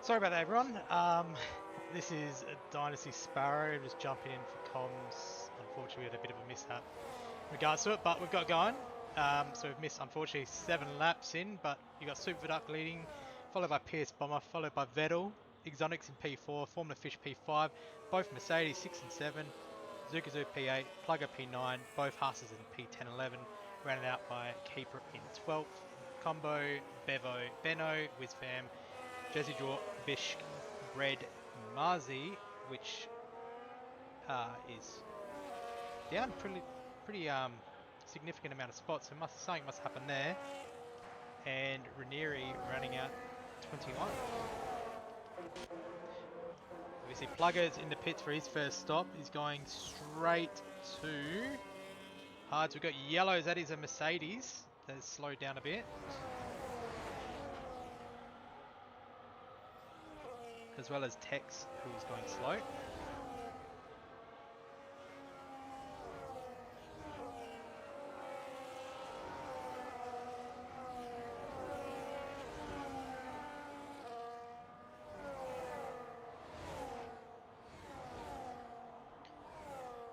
Sorry about that, everyone. This is Dynasty Sparrow, just jumping in for comms. Unfortunately, we had a bit of a mishap in regards to it, but we've got going. So we've missed, unfortunately, 7 laps in, but you got Super Duck leading, followed by Pierce Bomber, followed by Vettel, Exonics in P4, Formula Fish P5, both Mercedes 6 and 7, Zukazoo P8, Plugger P9, both Haas's in P10 11, rounded out by Keeper in 12th, Combo, Bevo, Benno, Wizfam, Jersey Draw, Bish, Red, Marzi, which is down pretty significant amount of spots. So something must happen there. And Ranieri running out 21. Obviously, Plugger's in the pits for his first stop. He's going straight to hards. We've got yellows. That is a Mercedes. That has slowed down a bit. As well as Tex, who's going slow.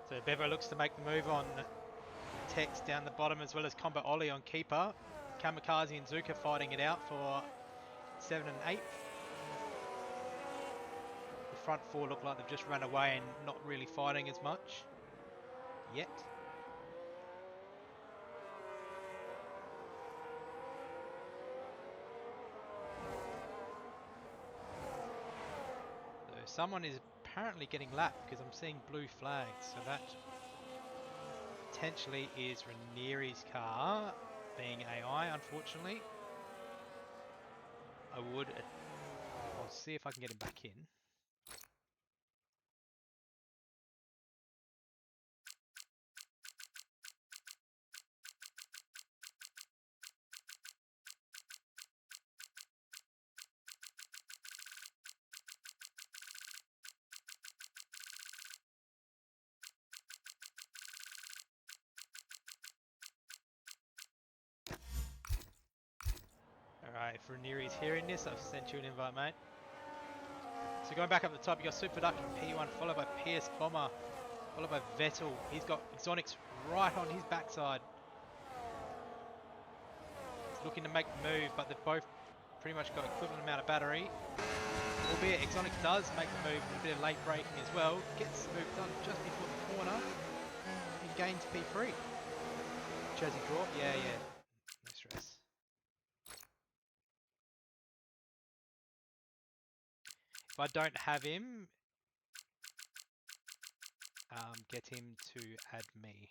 So Bevo looks to make the move on Tex down the bottom, as well as Combo Ollie on Keeper. Kamikaze and Zuka fighting it out for 7 and 8. The front four look like they've just run away and not really fighting as much yet. So someone is apparently getting lapped because I'm seeing blue flags, so that potentially is Ranieri's car being AI, unfortunately. I'll see if I can get him back in. Alright, if Ranieri's hearing this, I've sent you an invite, mate. So going back up the top, you got Super Duck in P1, followed by Pierce Bomber, followed by Vettel. He's got Exonics right on his backside. He's looking to make the move, but they've both pretty much got equivalent amount of battery. Albeit Exonics does make the move with a bit of late braking as well. Gets the move done just before the corner and gains P3. Jersey draw, yeah. No stress. If I don't have him, get him to add me,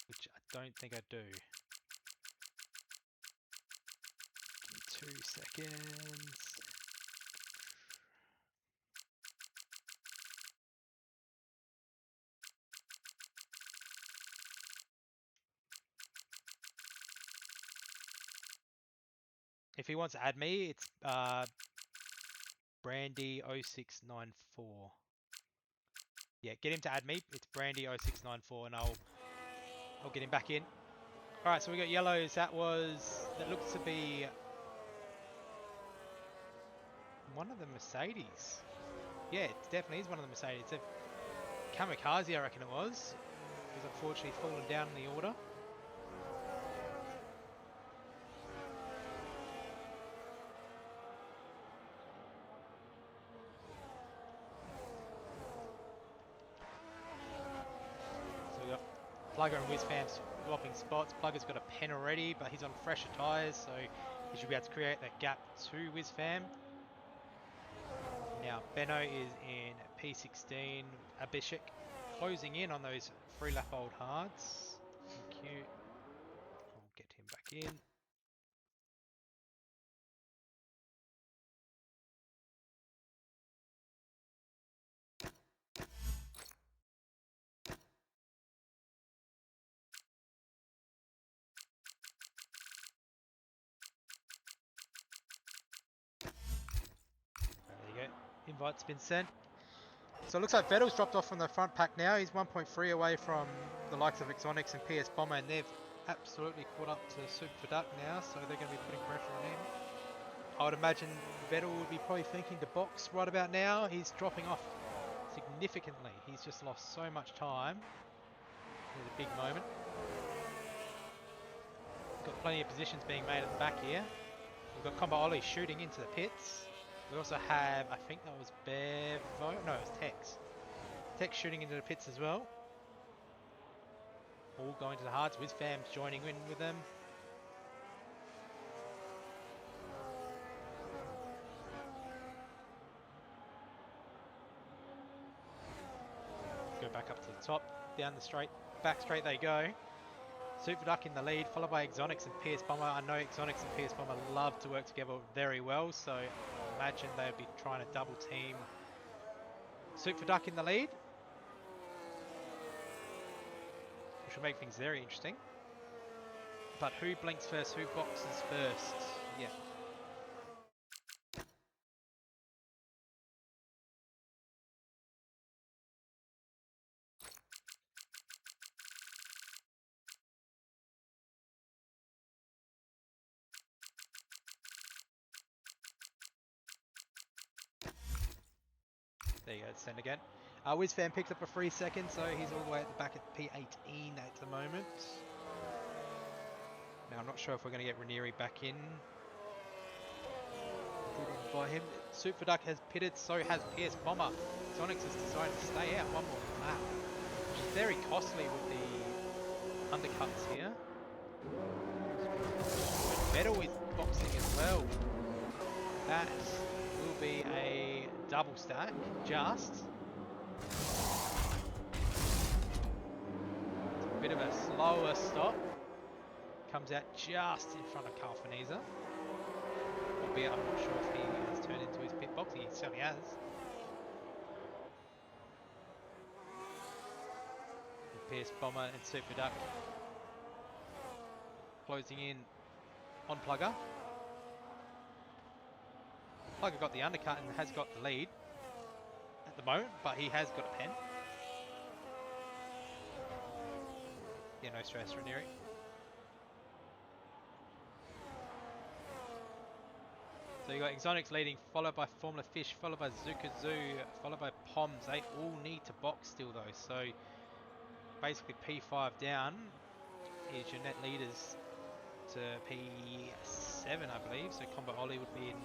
which I don't think I do. Give me 2 seconds. If he wants to add me, it's Brandy0694. Yeah, get him to add me. It's Brandy0694, and I'll get him back in. All right, so we got yellows. That looks to be one of the Mercedes. Yeah, it definitely is one of the Mercedes. Kamikaze, I reckon it was. Because unfortunately fallen down in the order. Plugger and Wizfam swapping spots. Plugger's got a pen already, but he's on fresher tyres, so he should be able to create that gap to Wizfam. Now Benno is in P16. Abhishek closing in on those 3 lap old hards. Thank you. I'll get him back in. Invite's been sent. So it looks like Vettel's dropped off from the front pack now. He's 1.3 away from the likes of Exonics and PS Bomber, and they've absolutely caught up to Super Duck now, so they're going to be putting pressure on him. I would imagine Vettel would be probably thinking to box right about now. He's dropping off significantly. He's just lost so much time. There's a big moment. We've got plenty of positions being made at the back here. We've got Combo Ollie shooting into the pits. We also have, I think that was Bevo. No, it was Tex. Tex shooting into the pits as well. All going to the hards. WizFam's joining in with them. Go back up to the top, down the straight, back straight they go. Super Duck in the lead, followed by Exonix and Pierce Bomber. I know Exonix and Pierce Bomber love to work together very well, so I imagine they'd be trying to double team. Super Duck in the lead, which will make things very interesting. But who blinks first? Who boxes first? Yeah. There you go, send again. WizFam picked up a free second, so he's all the way at the back at P18 at the moment. Now I'm not sure if we're going to get Ranieri back in. By him. Super Duck has pitted, so has Pierce Bomber. Sonics has decided to stay out one more lap, which is very costly with the undercuts here. Vettel is boxing as well. That will be a double stack, just. It's a bit of a slower stop. Comes out just in front of Kalfaniza. Albeit I'm not sure if he has turned into his pit box. He certainly has. And Pierce Bomber and Super Duck closing in on Plugger. Plugger got the undercut and has got the lead at the moment, but he has got a pen. Yeah, no stress, Ranieri. So you got Exonix leading, followed by Formula Fish, followed by Zuka Zoo, followed by Poms. They all need to box still though, so basically P5 down is your net leaders to P7, I believe. So Combo Ollie would be in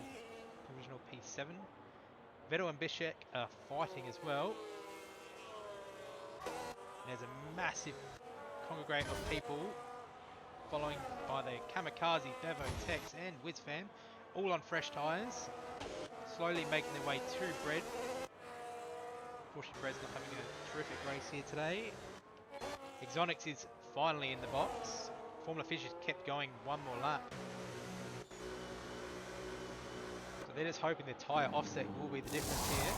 provisional P7. Vettel and Bishek are fighting as well. There's a massive congregate of people following by the Kamikaze, Bevo, Tex and WizFam, all on fresh tyres, slowly making their way to Bread. Unfortunately, Bread's not having a terrific race here today. Exonix is finally in the box. Formula Fish has kept going one more lap. So they're just hoping the tyre offset will be the difference here.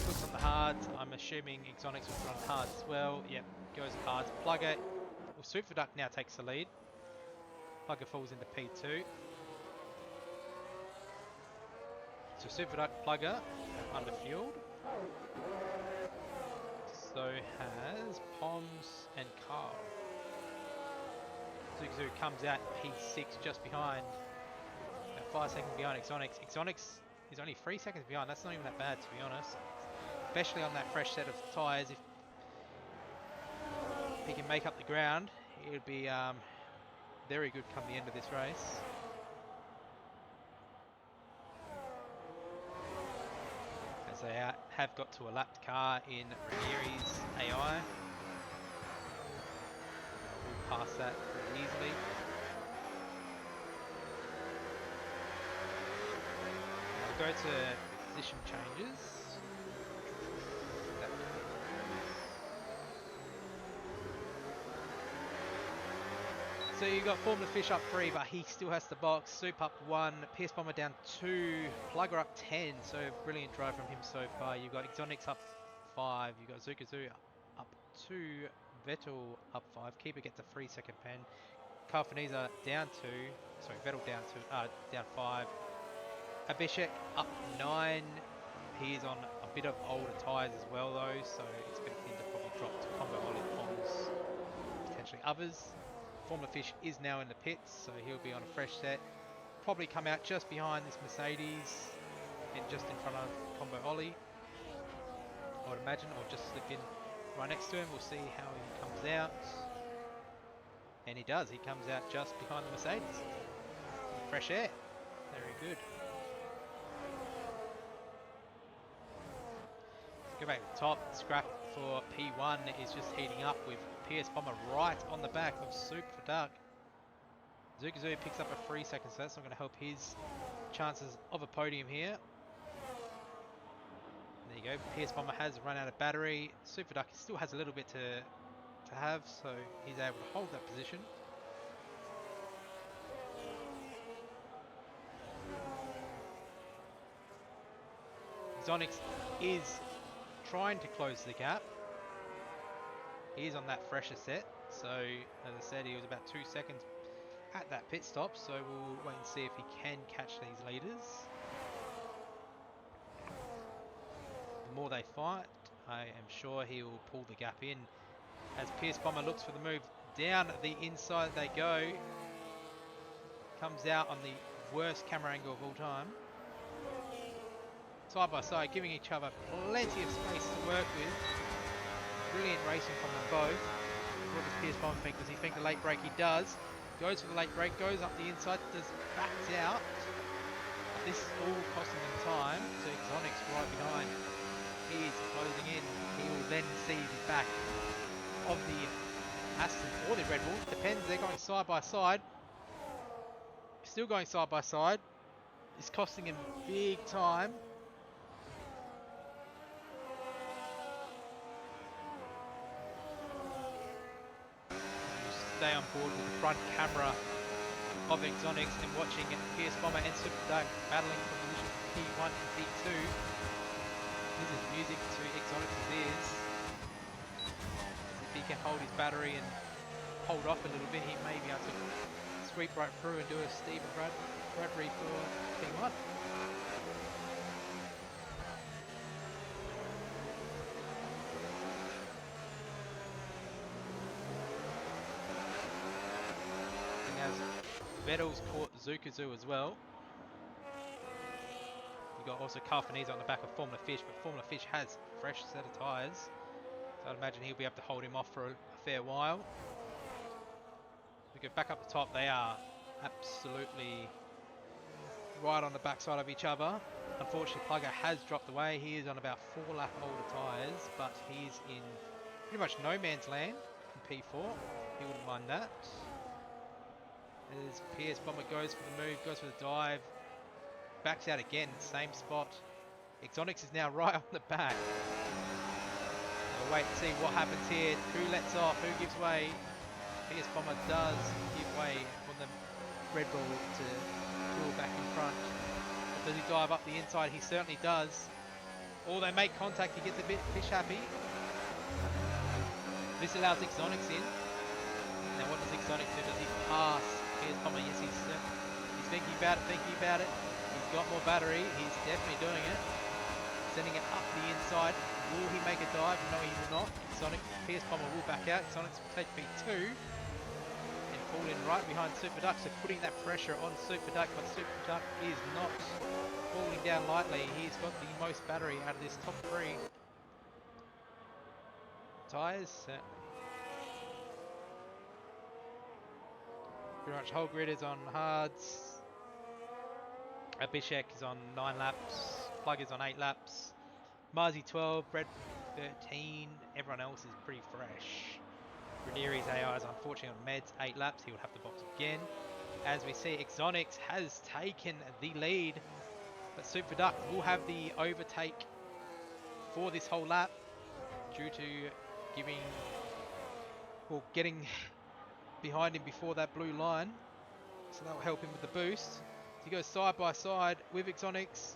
Puts on the hards. I'm assuming Exonix will put on hards as well. Yep, goes hards. Plugger, well, Super Duck now takes the lead. Plugger falls into P2. So Super Duck, Plugger under fueled. So has Poms and Carl. Zukazu comes out P6 just behind. About 5 seconds behind Exonix. Exonix is only 3 seconds behind. That's not even that bad, to be honest. Especially on that fresh set of tyres. If he can make up the ground, it would be very good come the end of this race. As they have got to a lapped car in Ranieri's AI. We'll pass that pretty easily. I'll go to position changes. So you got Formula Fish up 3, but he still has to box. Soup up 1, Pierce Bomber down 2, Plugger up 10. So brilliant drive from him so far. You've got Exonix up 5, you've got Zukazu up 2, Vettel up 5. Keeper gets a 3-second pen. Kalfaniza down 2, sorry, Vettel down 5. Abhishek up 9. He is on a bit of older tyres as well though, so expect him to probably drop to Combo Ollie Poms, potentially others. Formula Fish is now in the pits, so he'll be on a fresh set. probably come out just behind this Mercedes and just in front of Combo Ollie, I would imagine, or just slip in right next to him. We'll see how he comes out. And he does. He comes out just behind the Mercedes. Fresh air. Very good. Go back to the top. Scrap for P1 is just heating up with PS Bomber right on the back of Super for Duck. Zukazu picks up a 3 seconds, so that's not going to help his chances of a podium here. There you go. PS Bomber has run out of battery. Super Duck still has a little bit to have, so he's able to hold that position. Exonix is trying to close the gap. He's on that fresher set, so as I said, he was about 2 seconds at that pit stop, so we'll wait and see if he can catch these leaders. The more they fight, I am sure he will pull the gap in. As Pierce Bomber looks for the move down the inside, they go. Comes out on the worst camera angle of all time. Side by side, giving each other plenty of space to work with. Brilliant racing from them both. What does Pierce Bomber think? Does he think the late break? He does. Goes for the late break, goes up the inside, backs out. This is all costing them time. So Exonix right behind. He is closing in. He will then see the back of the Aston or the Red Bull. Depends, they're going side by side. Still going side by side. It's costing him big time. Stay on board with the front camera of Exonix and watching PS Bomber and Super Duck battling for position P1 and P2. This is music to Exonix's ears. If he can hold his battery and hold off a little bit, he may be able to sweep right through and do a Stephen Bradbury for P1. Vettel's caught Zukazu as well. You got also Carfanese on the back of Formula Fish, but Formula Fish has a fresh set of tyres, so I'd imagine he'll be able to hold him off for a fair while. We go back up the top. They are absolutely right on the backside of each other. Unfortunately, Plugger has dropped away. He is on about 4 lap older tyres, but he's in pretty much no man's land in P4. He wouldn't mind that. As PS Bomber goes for the move, goes for the dive, backs out again, same spot. Exonix is now right on the back. We'll wait and see what happens here. Who lets off? Who gives way? PS Bomber does give way on the Red Bull to pull back in front. But does he dive up the inside? He certainly does. Or they make contact, he gets a bit fish happy. This allows Exonix in. Now what does Exonix do? Does he pass PS Bomber? Yes, he's thinking about it, He's got more battery. He's definitely doing it. Sending it up the inside. Will he make a dive? No, he will not. PS Bomber will back out. Exonix will take P2 and fall in right behind Super Duck. So putting that pressure on Super Duck, but Super Duck is not falling down lightly. He's got the most battery out of this top 3 tyres. Pretty much whole grid is on hards. Abhishek is on 9 laps. Plug is on 8 laps. Marzi 12, Brett 13. Everyone else is pretty fresh. Ranieri's AI is unfortunately on meds, 8 laps. He will have to box again. As we see, Exonix has taken the lead, but Super Duck will have the overtake for this whole lap due to getting behind him before that blue line, so that will help him with the boost. He goes side by side with Exonix.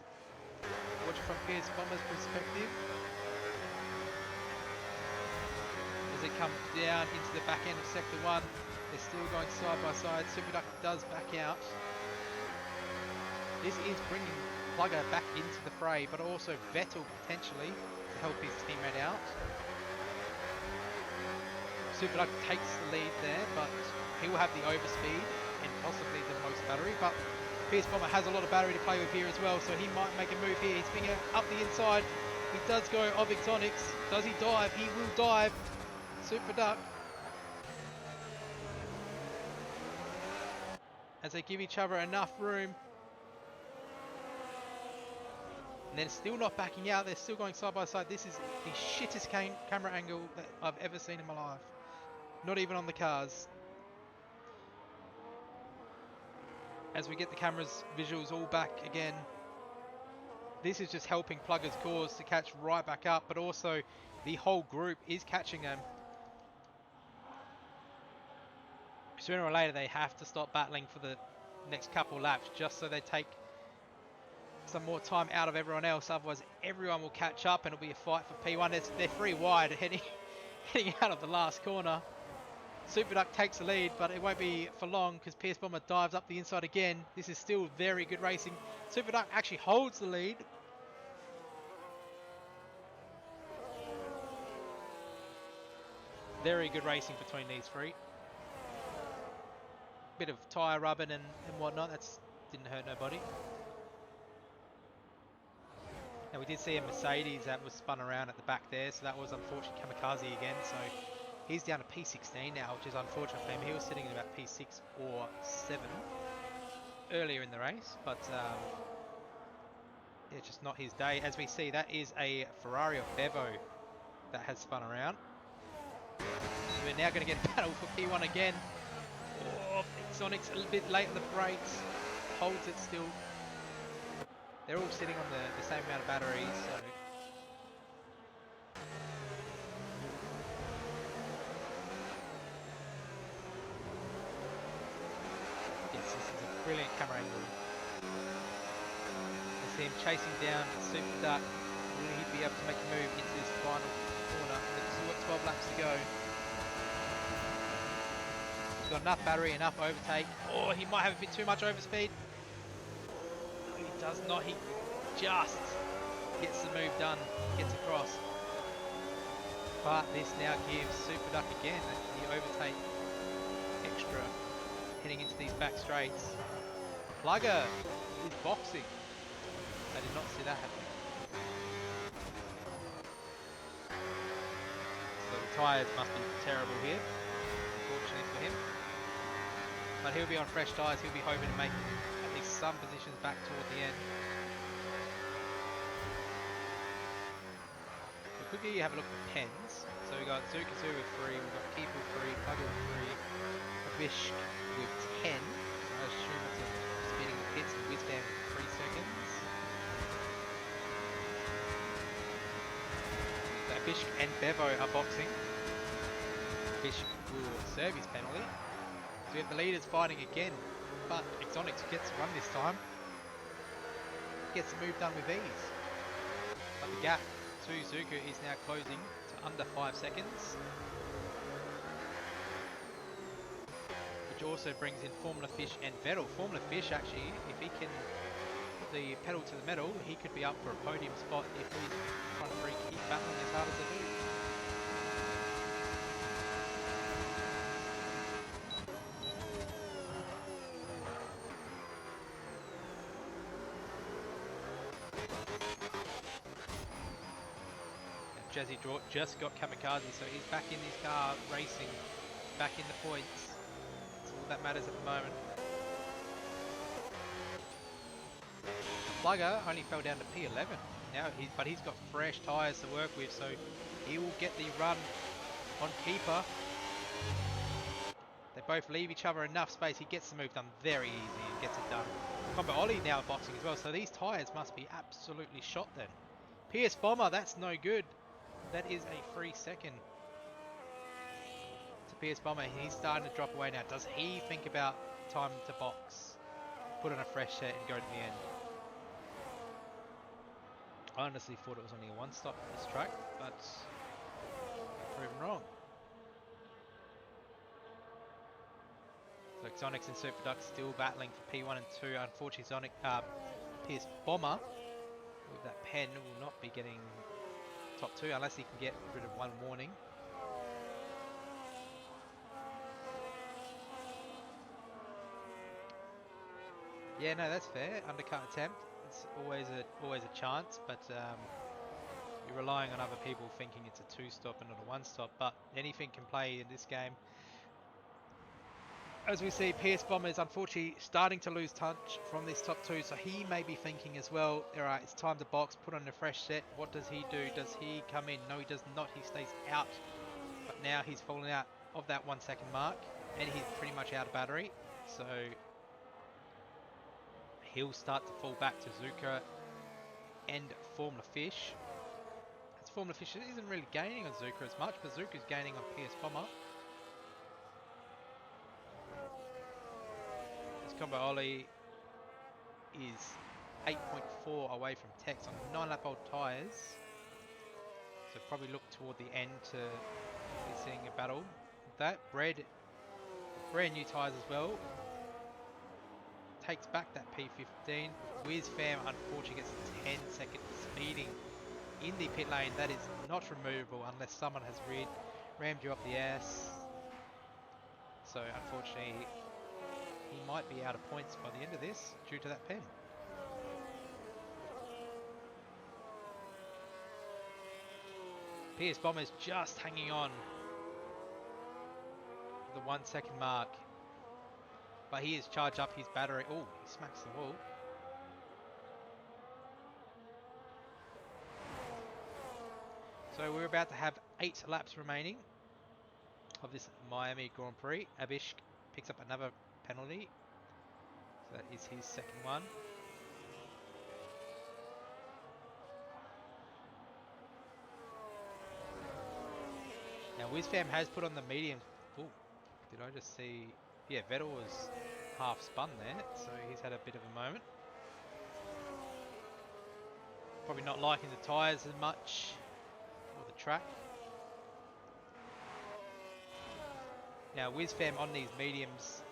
Watch from PS Bomber's perspective as they come down into the back end of sector 1. They're still going side by side. Super Duck does back out. This is bringing Plugger back into the fray, but also Vettel potentially to help his teammate out. Super Duck takes the lead there, but he will have the overspeed and possibly the most battery. But Pierce Bomber has a lot of battery to play with here as well, so he might make a move here. He's finger up the inside. He does go of Exonics. Does he dive? He will dive. Super Duck. As they give each other enough room. And they're still not backing out. They're still going side by side. This is the shittest camera angle that I've ever seen in my life. Not even on the cars. As we get the camera's visuals all back again. This is just helping Plugger's cause to catch right back up, but also the whole group is catching them. Sooner or later they have to stop battling for the next couple laps just so they take some more time out of everyone else, otherwise everyone will catch up and it'll be a fight for P1. They're free wide heading out of the last corner. Super Duck takes the lead, but it won't be for long because Pierce Bomber dives up the inside again. This is still very good racing. Super Duck actually holds the lead. Very good racing between these three. Bit of tyre rubbing and whatnot. That's didn't hurt nobody. Now we did see a Mercedes that was spun around at the back there, so that was unfortunately Kamikaze again. So he's down to P16 now, which is unfortunate for him. He was sitting at about P6 or 7 earlier in the race, but it's just not his day. As we see, that is a Ferrari or Bevo that has spun around. So we're now going to get a battle for P1 again. Oh, Sonic's a little bit late on the brakes, holds it still. They're all sitting on the same amount of batteries, so yes, this is a brilliant camera angle. I see him chasing down Super Duck. Will he be able to make a move into this final corner? We've still got 12 laps to go. He's got enough battery, enough overtake. Oh, he might have a bit too much overspeed. No, he does not. He just gets the move done, gets across. But this now gives Super Duck again the overtake extra heading into these back straights. Plugger is boxing. I did not see that happening. So the tyres must be terrible here, unfortunately for him. But he'll be on fresh tyres, he'll be hoping to make at least some positions back toward the end. Quickly have a look at the pens. So we got Zukazu with 3, we've got Keeper with 3, Plugger with 3, Bishk with 10. So I assume it's a speeding the pits and Whizbang with 3 seconds. So Bishk and Bevo are boxing. Bishk will serve his penalty. So we have the leaders fighting again, but Exonics gets run this time. Gets the move done with ease. But the gap to Zuko is now closing to under 5 seconds. Which also brings in Formula Fish and Vettel. Formula Fish actually, if he can put the pedal to the metal, he could be up for a podium spot if he's trying to keep battling as hard as they do. Jazzy Draw just got Kamikaze, so he's back in his car racing, back in the points. That's all that matters at the moment. Plugger only fell down to P11 now, but he's got fresh tyres to work with, so he will get the run on Keeper. They both leave each other enough space. He gets the move done very easy and gets it done. Combat Ollie now boxing as well, so these tyres must be absolutely shot then. PS Bomber, that's no good. That is a free second to PS Bomber. He's starting to drop away now. Does he think about time to box? Put on a fresh set and go to the end? I honestly thought it was only a one stop at this track, but proven wrong. So Exonics and Super Duck still battling for P1 and 2. Unfortunately, PS Bomber with that pen will not be getting top 2 unless he can get rid of one warning. Yeah, no, that's fair. Undercut attempt. It's always a chance, but you're relying on other people thinking it's a two-stop and not a one-stop. But anything can play in this game. As we see, PS Bomber is unfortunately starting to lose touch from this top two, so he may be thinking as well, alright, it's time to box, put on a fresh set. What does he do? Does he come in? No, he does not. He stays out. But now he's fallen out of that 1 second mark, and he's pretty much out of battery. So he'll start to fall back to Zuka and Formula Fish. As Formula Fish isn't really gaining on Zuka as much, but Zuka's gaining on PS Bomber. This combo Ollie is 8.4 away from Tex on 9-lap old tyres. So probably look toward the end to be seeing a battle with that. Brand new tyres as well. Takes back that P15. WizFam unfortunately gets a 10-second speeding in the pit lane. That is not removable unless someone has rammed you up the ass. So unfortunately, he might be out of points by the end of this due to that pen. PS Bomber's just hanging on the 1 second mark. But he has charged up his battery. Oh, he smacks the wall. So we're about to have 8 laps remaining of this Miami Grand Prix. Abish picks up another penalty. So that is his second one. Now WizFam has put on the mediums. Oh, did I just see? Yeah, Vettel was half spun there, so he's had a bit of a moment. Probably not liking the tyres as much, or the track. Now WizFam on these mediums,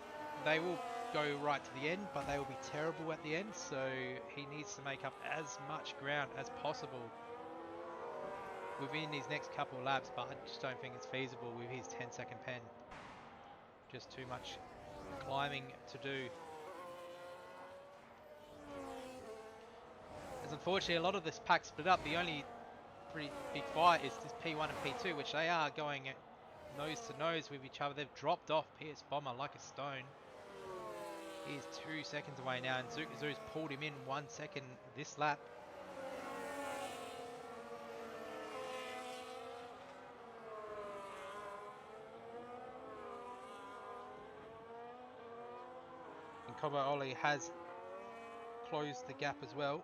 they will go right to the end, but they will be terrible at the end, so he needs to make up as much ground as possible within these next couple of laps, but I just don't think it's feasible with his 10-second pen. Just too much climbing to do. As unfortunately a lot of this pack split up, the only pretty big fight is this P1 and P2, which they are going nose to nose with each other. They've dropped off PS Bomber like a stone. He is 2 seconds away now, and Zukazu's pulled him in 1 second this lap. And Kobo Oli has closed the gap as well.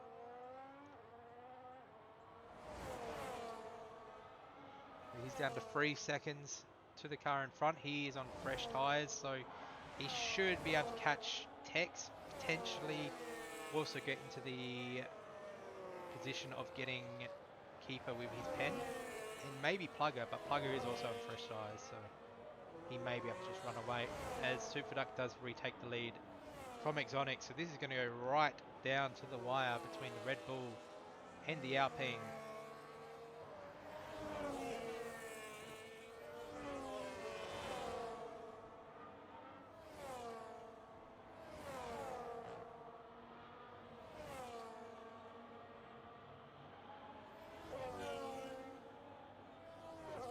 He's down to 3 seconds to the car in front. He is on fresh tyres, so he should be able to catch Tex, potentially also get into the position of getting Keeper with his pen, and maybe Plugger, but Plugger is also on fresh tyres, so he may be able to just run away as Superduck does retake the lead from Exonic. So this is going to go right down to the wire between the Red Bull and the Alpine.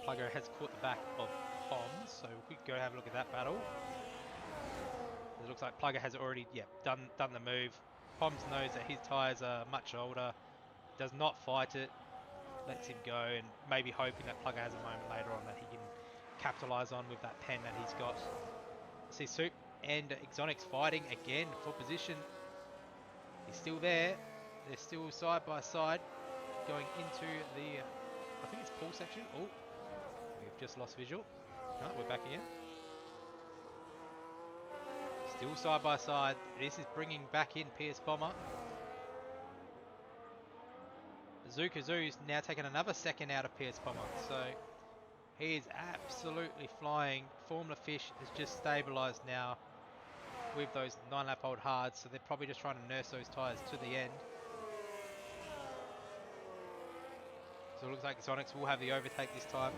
Plugger has caught the back of Poms, so we could go have a look at that battle. It looks like Plugger has already done the move. Poms knows that his tyres are much older, does not fight it, lets him go, and maybe hoping that Plugger has a moment later on that he can capitalise on with that pen that he's got. See Soup and Exonic's fighting again for position. He's still there. They're still side by side going into the, I think it's pool section. Oh, we've just lost visual. No, we're back again. Still side by side. This is bringing back in PS Bomber. Zukazu's now taken another second out of PS Bomber. So he is absolutely flying. Formula Fish has just stabilised now with those 9-lap old hards. So they're probably just trying to nurse those tyres to the end. So it looks like Sonics will have the overtake this time.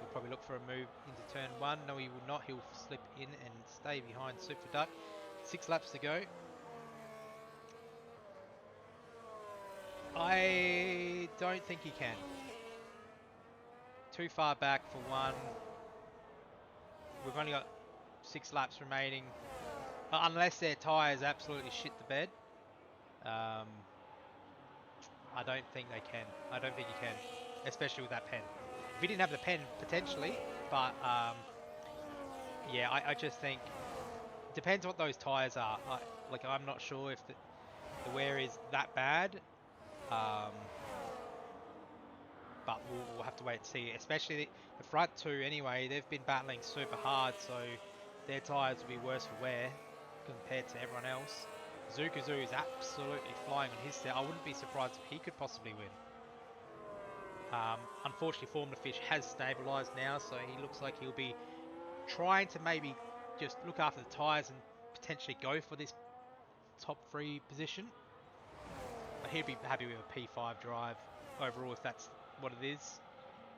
He'll we look for a move into turn 1. No, he will not. He'll slip in and stay behind Super Duck. 6 laps to go. I don't think he can. Too far back for one. We've only got 6 laps remaining. Unless their tyres absolutely shit the bed. I don't think they can. I don't think he can. Especially with that pen. If he didn't have the pen, potentially. But, yeah, I just think... Depends what those tyres are. I'm not sure if the wear is that bad. But we'll have to wait and see. Especially the front two anyway, they've been battling super hard, so their tyres will be worse for wear compared to everyone else. Zukazu is absolutely flying on his set. I wouldn't be surprised if he could possibly win. Unfortunately, Formula Fish has stabilised now, so he looks like he'll be trying to maybe just look after the tyres and potentially go for this top 3 position. But he'd be happy with a P5 drive overall if that's what it is.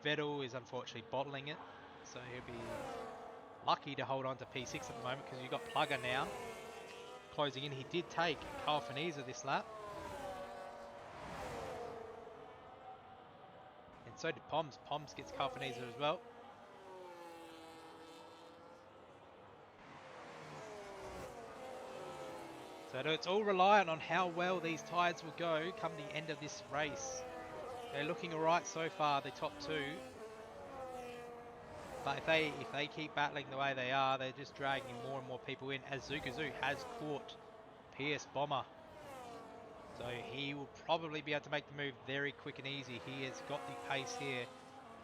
Vettel is unfortunately bottling it, so he'll be lucky to hold on to P6 at the moment because you've got Plugger now closing in. He did take Carl Faniza this lap, and so did Poms. Poms gets Carl Faniza as well. So it's all reliant on how well these tyres will go come the end of this race. They're looking alright so far, the top 2. But if they keep battling the way they are, they're just dragging more and more people in, as Zukazu has caught PS Bomber. So he will probably be able to make the move very quick and easy. He has got the pace here,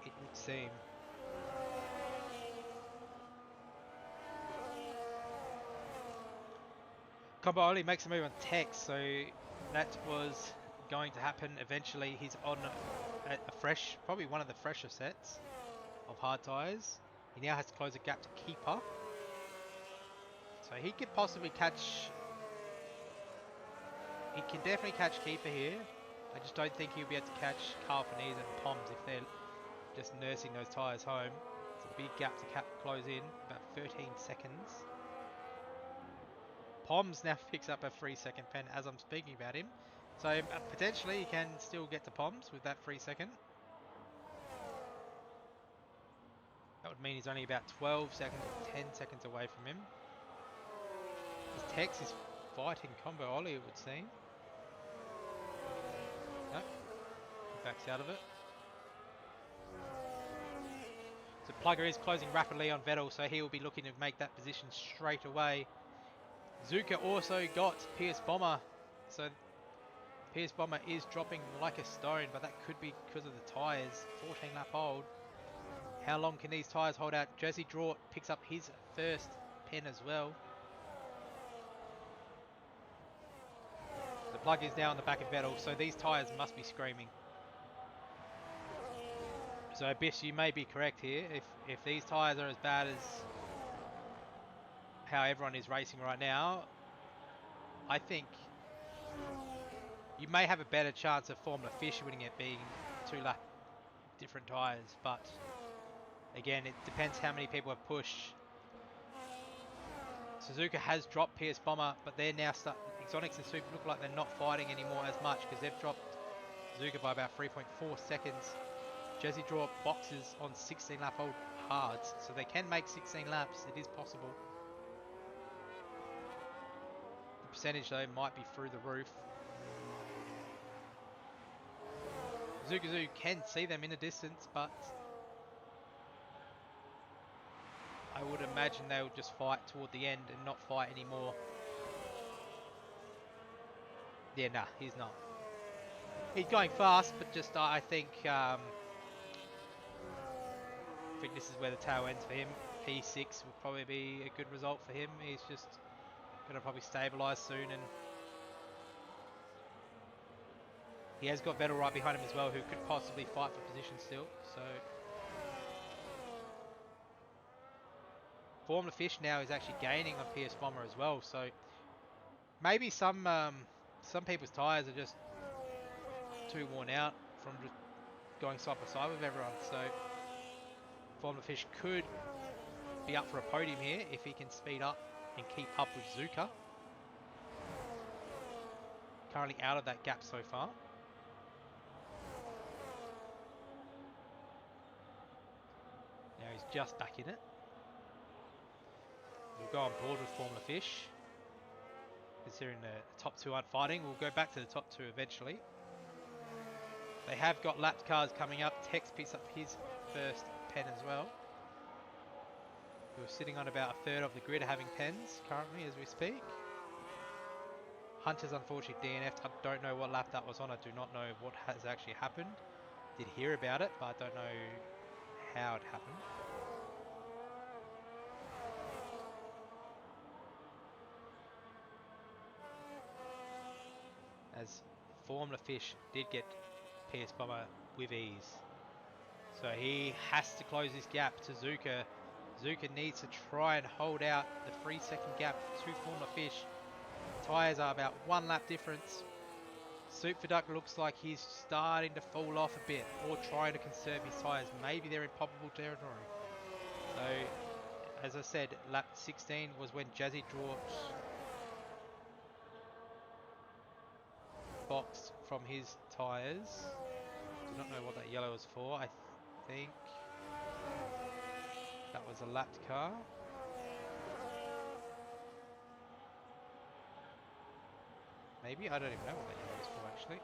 it would seem. Combooli makes a move on Tex, so that was going to happen eventually. He's on a fresh, probably one of the fresher sets of hard tyres. He now has to close a gap to Keeper. So he could possibly catch... He can definitely catch Keeper here. I just don't think he'll be able to catch Carl Faniza and Poms if they're just nursing those tyres home. It's a big gap to close in, about 13 seconds. Poms now picks up a 3-second pen as I'm speaking about him. So potentially he can still get to Poms with that 3 second. That would mean he's only about 12 seconds or 10 seconds away from him. His Tex is fighting Combo Ollie, it would seem. No, he backs out of it. So Plugger is closing rapidly on Vettel, so he will be looking to make that position straight away. Zuka also got Pierce Bomber, so Pierce Bomber is dropping like a stone, but that could be because of the tyres. 14 lap hold. How long can these tyres hold out? Jesse Draught picks up his first pen as well. The plug is now on the back of Vettel, so these tyres must be screaming. So Biss, you may be correct here. If these tyres are as bad as how everyone is racing right now, I think you may have a better chance of Formula Fish winning it being 2 lap different tyres, but again, it depends how many people have pushed. Suzuka has dropped PS Bomber, but they're now Exonics and Super look like they're not fighting anymore as much because they've dropped Suzuka by about 3.4 seconds. Jesse Draw boxes on 16 lap hold hards, so they can make 16 laps. It is possible. The percentage though might be through the roof. Zukazu can see them in the distance, but I would imagine they'll just fight toward the end and not fight anymore. Yeah, nah, he's not. He's going fast, but just I think this is where the tail ends for him. P6 will probably be a good result for him. He's just going to probably stabilise soon, and he has got Vettel right behind him as well, who could possibly fight for position still. So Formula Fish now is actually gaining on PS Bomber as well. So maybe some people's tyres are just too worn out from just going side by side with everyone. So Formula Fish could be up for a podium here if he can speed up and keep up with Zuka. Currently out of that gap so far. Now he's just back in it. We'll go on board with Formula Fish. Considering the top two aren't fighting, we'll go back to the top two eventually. They have got lapped cars coming up. Tex picks up his first pen as well. We're sitting on about a third of the grid having pens currently as we speak. Hunter's unfortunately DNF'd. I don't know what lap that was on. I do not know what has actually happened. Did hear about it, but I don't know how it happened. As Formula Fish did get Pierce Bomber with ease. So he has to close this gap to Zuka. Zuka needs to try and hold out the 3-second gap to Formula Fish. Tyres are about 1 lap difference. Soup for Duck looks like he's starting to fall off a bit or trying to conserve his tyres. Maybe they're in poppable territory. So, as I said, lap 16 was when Jazzy dropped box from his tyres. Do not know what that yellow was for. I think that was a lapped car. Maybe? I don't even know what that yellow was for actually.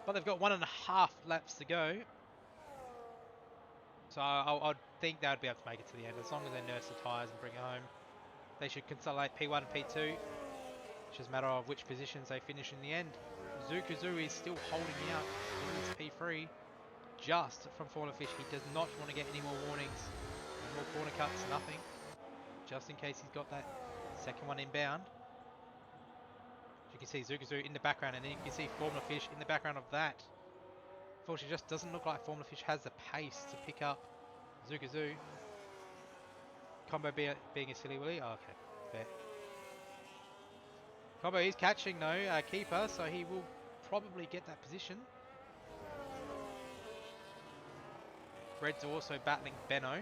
But they've got 1.5 laps to go. So I'd think they would be able to make it to the end. As long as they nurse the tyres and bring it home. They should consolidate P1 and P2. It's just a matter of which positions they finish in the end. Zukazu is still holding out in this P3. Just from Formula Fish. He does not want to get any more warnings. No more corner cuts, nothing. Just in case he's got that second one inbound. You can see Zukazu in the background, and then you can see Formula Fish in the background of that. Unfortunately, just doesn't look like Formula Fish has the pace to pick up Zukazu. Combo being a silly willy. Oh, okay, fair. Combo is catching though, keeper, so he will probably get that position. Red's also battling Benno.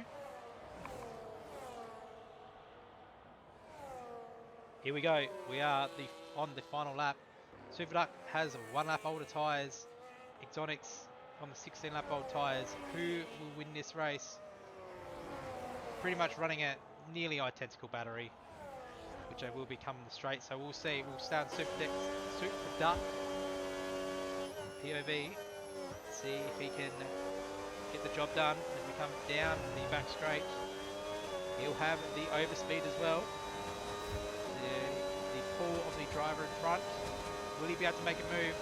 Here we go. We are on the final lap. Superduck has 1 lap older tyres. Exonics on the 16 lap old tyres. Who will win this race? Pretty much running a nearly identical battery, which they will be coming straight. So we'll see. We'll start Superduck POV. See if he can get the job done as we come down the back straight. He'll have the overspeed as well. The pull of the driver in front. Will he be able to make a move?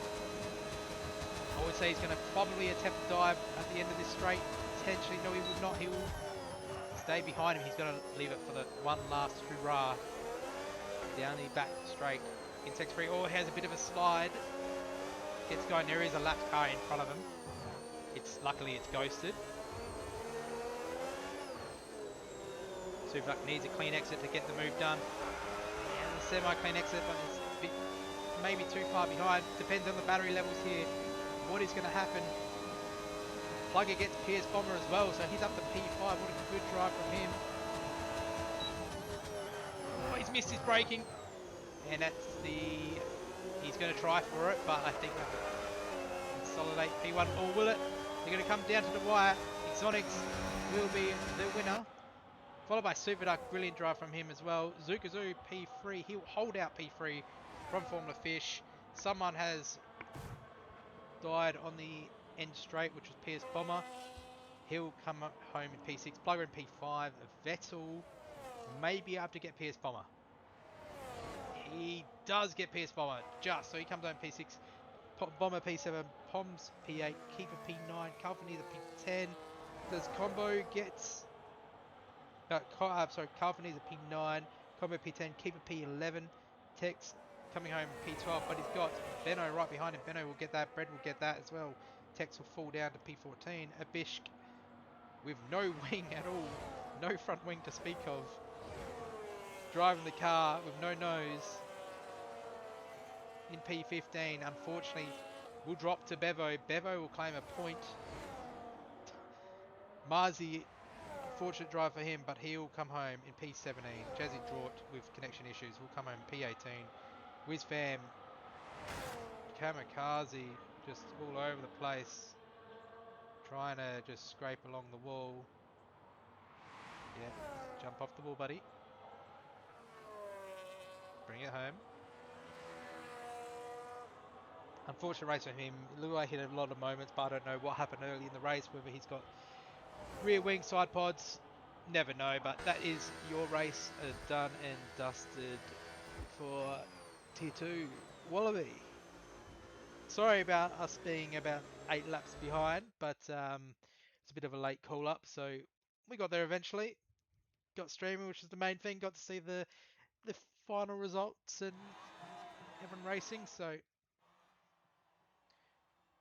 I would say he's going to probably attempt to dive at the end of this straight. Potentially, no, he will not. He will stay behind him. He's going to leave it for the one last hurrah. Down the back straight. Insect free. Oh, he has a bit of a slide. Gets going. There is a lap car in front of him. Luckily it's ghosted. Superduck needs a clean exit to get the move done. And a semi-clean exit, but it's a bit, maybe too far behind. Depends on the battery levels here. What is going to happen? Plugger gets Pierce Bomber as well, so he's up to P5. What a good drive from him. Oh, he's missed his braking. And that's he's going to try for it, but I think that will consolidate P1. Or will it? They're going to come down to the wire. Exonics will be the winner. Followed by Superduck. Brilliant drive from him as well. Zukazu P3. He'll hold out P3 from Formula Fish. Someone has died on the end straight, which was Pierce Bomber. He'll come home in P6. Plugger in P5. Vettel may be able to get Pierce Bomber. He does get Pierce Bomber. Just. So he comes home P6. Bomber P7, Poms P8, Keeper P9, Calvin a P10. Does Combo gets... Calvin is a P9, Combo P10, Keeper P11, Tex coming home P12, but he's got Benno right behind him. Benno will get that, Bred will get that as well. Tex will fall down to P14. Abishk with no wing at all, no front wing to speak of. Driving the car with no nose. In P15, unfortunately, We'll drop to Bevo. Bevo will claim a point. Marzi, fortunate drive for him, but he'll come home in P17. Jazzy Draught with connection issues will come home in P18. Whizfam, Kamikaze, just all over the place, trying to just scrape along the wall. Yeah, jump off the wall, buddy. Bring it home. Unfortunate race for him. It looked like he had a lot of moments, but I don't know what happened early in the race, whether he's got rear wing side pods. Never know, but that is your race done and dusted for Tier 2 Wallaby. Sorry about us being about 8 laps behind, but it's a bit of a late call up, so we got there eventually. Got streaming, which is the main thing. Got to see the final results and everyone racing. So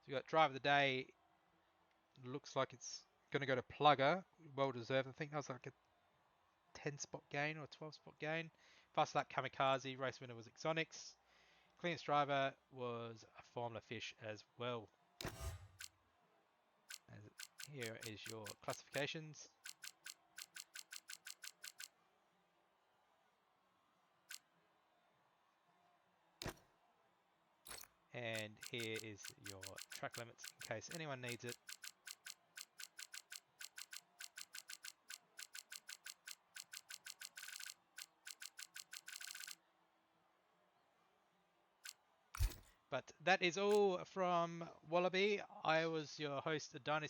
we got drive of the day. Looks like it's going to go to Plugger. Well deserved. I think that was like a 10 spot gain or a 12 spot gain. Fast lap Kamikaze. Race winner was Exonics. Cleanest driver was a Formula Fish as well. And here is your classifications. And here is your track limits in case anyone needs it. But that is all from Wallaby. I was your host, Dynasty